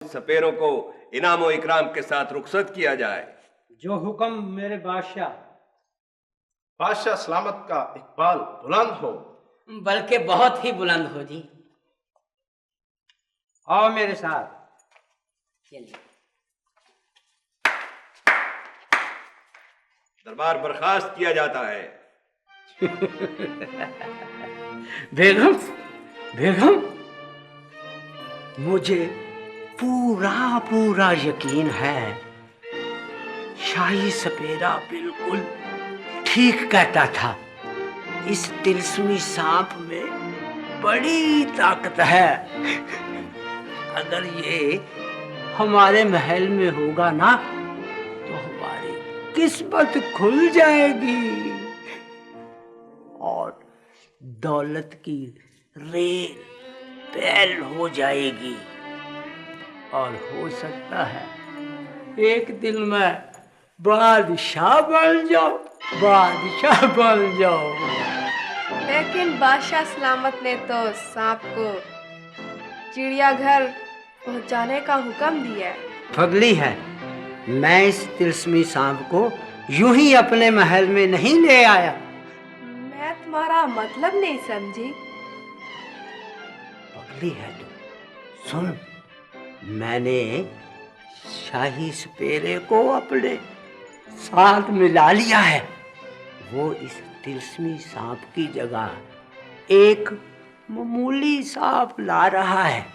सपेरों को इनाम इकराम के साथ रुखसत किया जाए। जो हुक्म मेरे बादशाह। बादशाह सलामत का इकबाल बुलंद हो। बल्कि बहुत ही बुलंद हो जी। आओ मेरे साथ। चलिए। दरबार बर्खास्त किया जाता है। बेगम, बेगम, मुझे पूरा पूरा यकीन है शाही सपेरा बिल्कुल ठीक कहता था। इस तिलस्मी सांप में बड़ी ताकत है। अगर ये हमारे महल में होगा ना तो हमारी किस्मत खुल जाएगी और दौलत की रेल पैल हो जाएगी। और हो सकता है एक दिन मैं बादशाह बन जाओ, बादशाह बन जाओ। लेकिन बादशाह सलामत ने तो सांप को चिड़ियाघर पहुंचाने का हुक्म दिया है। फगली है, मैं इस तिलस्मी सांप को यूं ही अपने महल में नहीं ले आया। मैं तुम्हारा मतलब नहीं समझी। फगली है तू। सुन, मैंने शाही सपेरे को अपने साथ मिला लिया है। वो इस तिलस्मी सांप की जगह एक मामूली सांप ला रहा है।